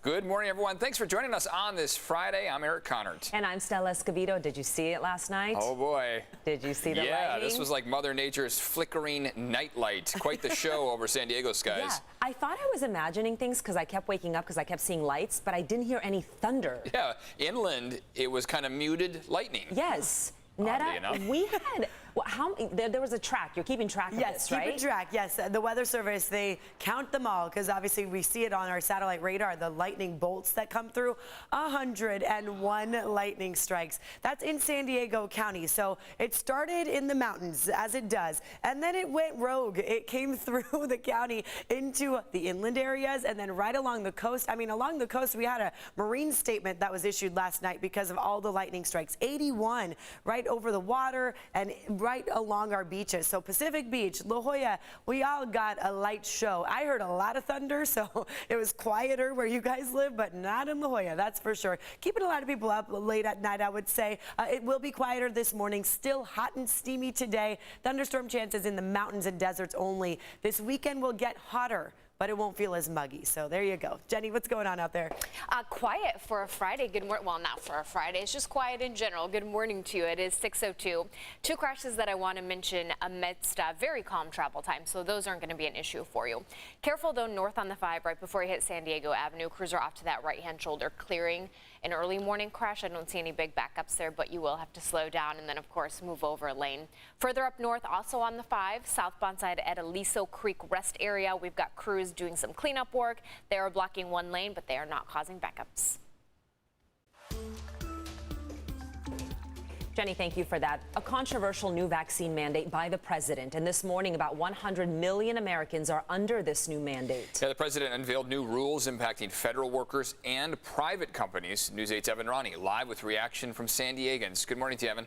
Good morning, everyone. Thanks for joining us on this Friday. I'm Eric Connert. And I'm Stella Escovedo. Did you see it last night? Oh, boy. Did you see the Yeah, lightning? this was like Mother Nature's flickering nightlight. Quite the show over San Diego skies. Yeah, I thought I was imagining things because I kept waking up because I kept seeing lights, but I didn't hear any thunder. Yeah, inland, it was kind of muted lightning. Yes. Oddly Netta, enough. we had, there was a track. You're keeping track of this, right? Yes, keeping track. Yes, the Weather Service, they count them all because obviously we see it on our satellite radar, the lightning bolts that come through. 101 lightning strikes. That's in San Diego County. So it started in the mountains, as it does, and then it went rogue. It came through the county into the inland areas and then right along the coast. I mean, along the coast, we had a marine statement that was issued last night because of all the lightning strikes. 81 right over the water and right along our beaches. So Pacific Beach, La Jolla, we all got a light show. I heard a lot of thunder, so it was quieter where you guys live, but not in La Jolla, that's for sure. Keeping a lot of people up late at night, I would say. It will be quieter this morning. Still hot and steamy today. Thunderstorm chances in the mountains and deserts only. This weekend will get hotter, but it won't feel as muggy. So there you go. Jenny, what's going on out there? Quiet for a Friday. Good morning. Well, not for a Friday. It's just quiet in general. Good morning to you. It is 6:02. Two crashes that I want to mention amidst very calm travel time, so those aren't going to be an issue for you. Careful, though, north on the 5 right before you hit San Diego Avenue. Cruiser off to that right-hand shoulder, clearing an early morning crash. I don't see any big backups there, but you will have to slow down and then, of course, move over a lane. Further up north, also on the 5, southbound side at Aliso Creek Rest area, we've got crews doing some cleanup work. They are blocking one lane, but they are not causing backups. Jenny, thank you for that. A controversial new vaccine mandate by the president. And this morning, about 100 million Americans are under this new mandate. Yeah, the president unveiled new rules impacting federal workers and private companies. News 8's Evan Ronnie live with reaction from San Diegans. Good morning to you, Evan.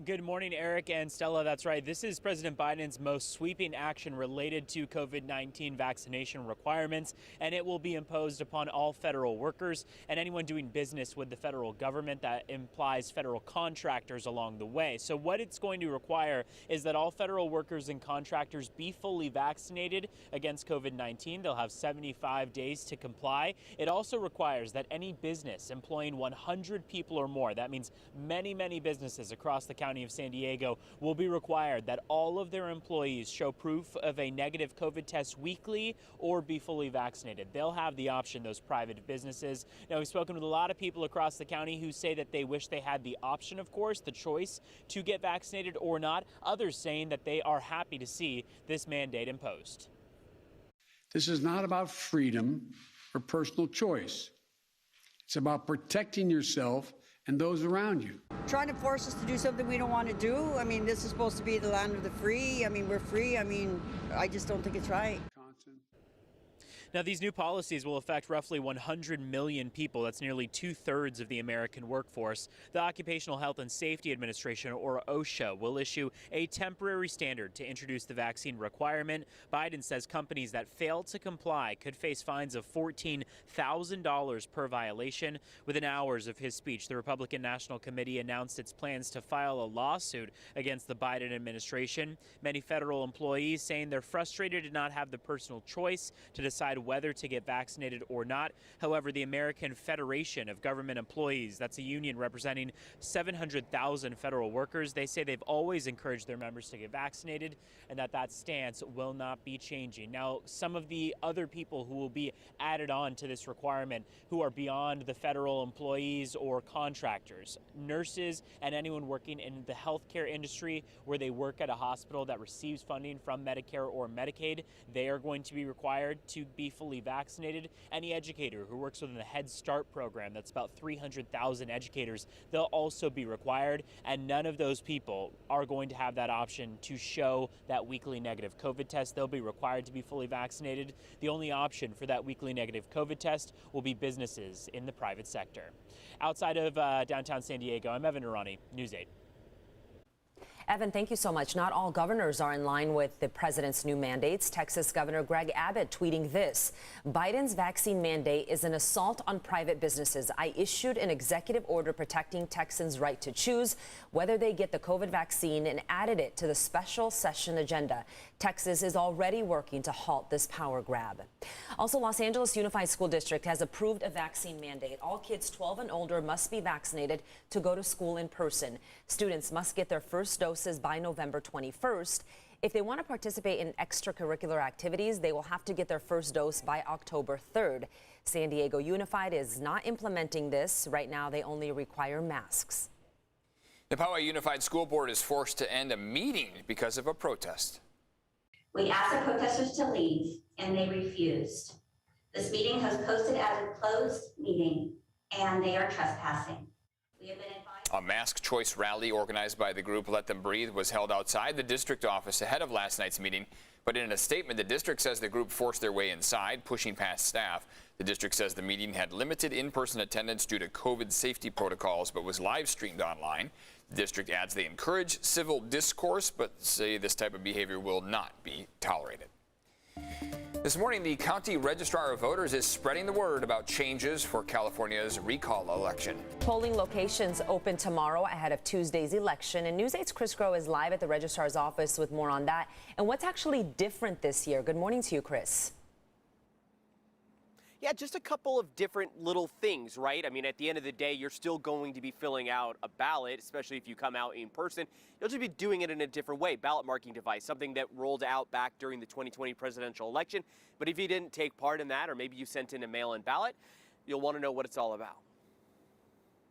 Good morning, Eric and Stella. That's right. This is President Biden's most sweeping action related to COVID-19 vaccination requirements, and it will be imposed upon all federal workers and anyone doing business with the federal government. That implies federal contractors along the way. So what it's going to require is that all federal workers and contractors be fully vaccinated against COVID-19. They'll have 75 days to comply. It also requires that any business employing 100 people or more, that means many businesses across the county of San Diego, will be required that all of their employees show proof of a negative COVID test weekly or be fully vaccinated. They'll have the option, those private businesses. Now, we've spoken with a lot of people across the county who say that they wish they had the option, of course, the choice to get vaccinated or not. Others saying that they are happy to see this mandate imposed. This is not about freedom or personal choice. It's about protecting yourself and those around you. Trying to force us to do something we don't want to do. I mean, this is supposed to be the land of the free. I mean, we're free. I mean, I just don't think it's right. Now, these new policies will affect roughly 100 million people. That's nearly 2/3 of the American workforce. The Occupational Health and Safety Administration, or OSHA, will issue a temporary standard to introduce the vaccine requirement. Biden says companies that fail to comply could face fines of $14,000 per violation. Within hours of his speech, the Republican National Committee announced its plans to file a lawsuit against the Biden administration. Many federal employees saying they're frustrated to not have the personal choice to decide whether to get vaccinated or not. However, the American Federation of Government Employees, that's a union representing 700,000 federal workers, they say they've always encouraged their members to get vaccinated and that stance will not be changing. Now, some of the other people who will be added on to this requirement who are beyond the federal employees or contractors, nurses and anyone working in the healthcare industry where they work at a hospital that receives funding from Medicare or Medicaid, they are going to be required to be fully vaccinated. Any educator who works within the Head Start program, that's about 300,000 educators, they'll also be required, and none of those people are going to have that option to show that weekly negative COVID test. They'll be required to be fully vaccinated. The only option for that weekly negative COVID test will be businesses in the private sector. Outside of downtown San Diego, I'm Evan Irani, News 8. Evan, thank you so much. Not all governors are in line with the president's new mandates. Texas Governor Greg Abbott tweeting this: Biden's vaccine mandate is an assault on private businesses. I issued an executive order protecting Texans' right to choose whether they get the COVID vaccine and added it to the special session agenda. Texas is already working to halt this power grab. Also, Los Angeles Unified School District has approved a vaccine mandate. All kids 12 and older must be vaccinated to go to school in person. Students must get their first doses by November 21st. If they want to participate in extracurricular activities, they will have to get their first dose by October 3rd. San Diego Unified is not implementing this. Right now, they only require masks. The Poway Unified School Board is forced to end a meeting because of a protest. We asked the protesters to leave, and they refused. This meeting was posted as a closed meeting, and they are trespassing. We have been advised. A mask choice rally organized by the group Let Them Breathe was held outside the district office ahead of last night's meeting. But in a statement, the district says the group forced their way inside, pushing past staff. The district says the meeting had limited in-person attendance due to COVID safety protocols, but was live streamed online. The district adds they encourage civil discourse, but say this type of behavior will not be tolerated. This morning, the County Registrar of Voters is spreading the word about changes for California's recall election. Polling locations open tomorrow ahead of Tuesday's election. And News 8's Chris Groh is live at the registrar's office with more on that and what's actually different this year. Good morning to you, Chris. Yeah, just a couple of different little things, right? I mean, at the end of the day, you're still going to be filling out a ballot, especially if you come out in person. You'll just be doing it in a different way. Ballot marking device, something that rolled out back during the 2020 presidential election. But if you didn't take part in that, or maybe you sent in a mail-in ballot, you'll want to know what it's all about.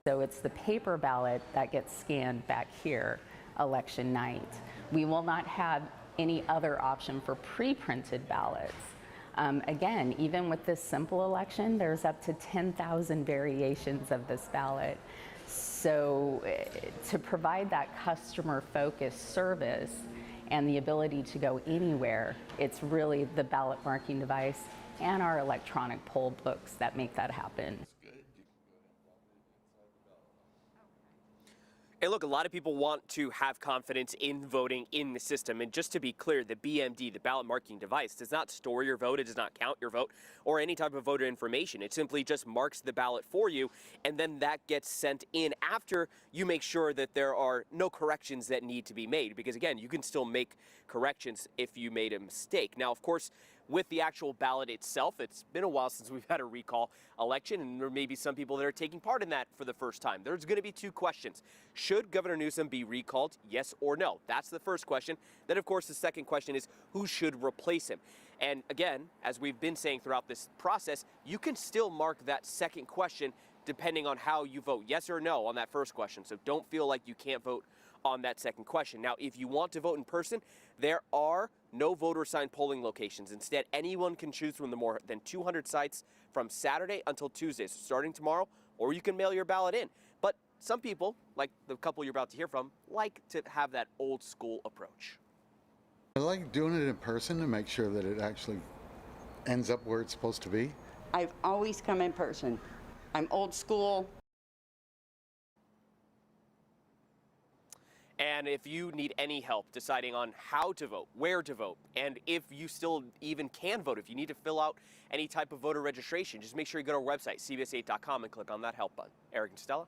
So it's the paper ballot that gets scanned back here election night. We will not have any other option for pre-printed ballots. Again, even with this simple election, there's up to 10,000 variations of this ballot. So to provide that customer-focused service and the ability to go anywhere, it's really the ballot marking device and our electronic poll books that make that happen. And look, a lot of people want to have confidence in voting in the system. And just to be clear, the BMD, the ballot marking device, does not store your vote. It does not count your vote or any type of voter information. It simply just marks the ballot for you. And then that gets sent in after you make sure that there are no corrections that need to be made. Because again, you can still make corrections if you made a mistake. Now, of course, with the actual ballot itself, it's been a while since we've had a recall election, and there may be some people that are taking part in that for the first time. There's going to be two questions. Should Governor Newsom be recalled, yes or no? That's the first question. Then, of course, the second question is who should replace him? And again, as we've been saying throughout this process, you can still mark that second question depending on how you vote, yes or no, on that first question. So don't feel like you can't vote on that second question. Now, if you want to vote in person, there are no voter-assigned polling locations. Instead, anyone can choose from the more than 200 sites from Saturday until Tuesday, so starting tomorrow, or you can mail your ballot in. But some people, like the couple you're about to hear from, like to have that old-school approach. I like doing it in person to make sure that it actually ends up where it's supposed to be. I've always come in person. I'm old school. And if you need any help deciding on how to vote, where to vote, and if you still even can vote, if you need to fill out any type of voter registration, just make sure you go to our website, CBS8.com, and click on that help button. Eric and Stella.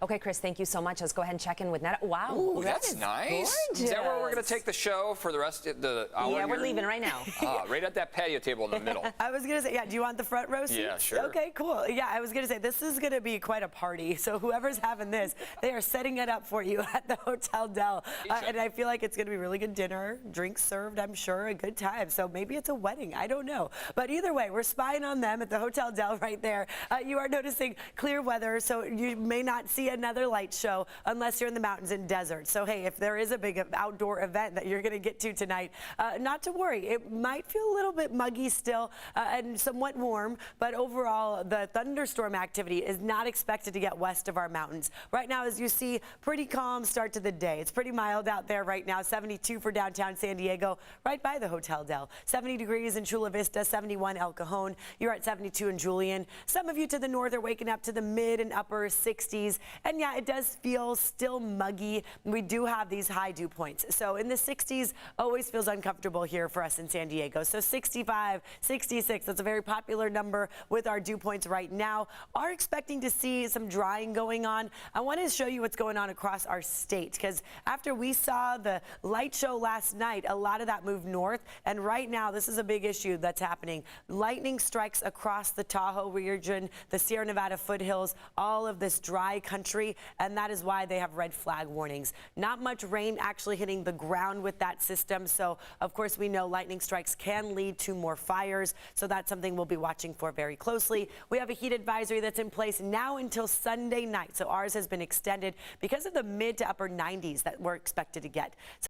Okay, Chris, thank you so much. Let's go ahead and check in with Netta. Wow, Ooh, that that's is nice. gorgeous. Is that where we're going to take the show for the rest of the hour? Yeah, we're here? leaving right now. Right at that patio table in the middle. I was going to say, yeah, do you want the front row seats? Yeah, sure. Okay, cool. Yeah, I was going to say, this is going to be quite a party. So whoever's having this, they are setting it up for you at the Hotel Del. And I feel like it's going to be really good dinner, drinks served, I'm sure, a good time. So maybe it's a wedding. I don't know. But either way, we're spying on them at the Hotel Del right there. You are noticing clear weather, so you may not see another light show unless you're in the mountains and desert. So hey, if there is a big outdoor event that you're going to get to tonight, not to worry. It might feel a little bit muggy still and somewhat warm, but overall the thunderstorm activity is not expected to get west of our mountains. Right now, as you see, pretty calm start to the day. It's pretty mild out there right now. 72 for downtown San Diego, right by the Hotel Del. 70 degrees in Chula Vista, 71 El Cajon. You're at 72 in Julian. Some of you to the north are waking up to the mid and upper 60s, And yeah, it does feel still muggy. We do have these high dew points. So in the 60s always feels uncomfortable here for us in San Diego. So 65, 66, that's a very popular number with our dew points right now. Are expecting to see some drying going on. I want to show you what's going on across our state, because after we saw the light show last night, a lot of that moved north. And right now, this is a big issue that's happening. Lightning strikes across the Tahoe region, the Sierra Nevada foothills, all of this dry country, and that is why they have red flag warnings. Not much rain actually hitting the ground with that system, so of course we know lightning strikes can lead to more fires, so that's something we'll be watching for very closely. We have a heat advisory that's in place now until Sunday night, so ours has been extended because of the mid to upper 90s that we're expected to get.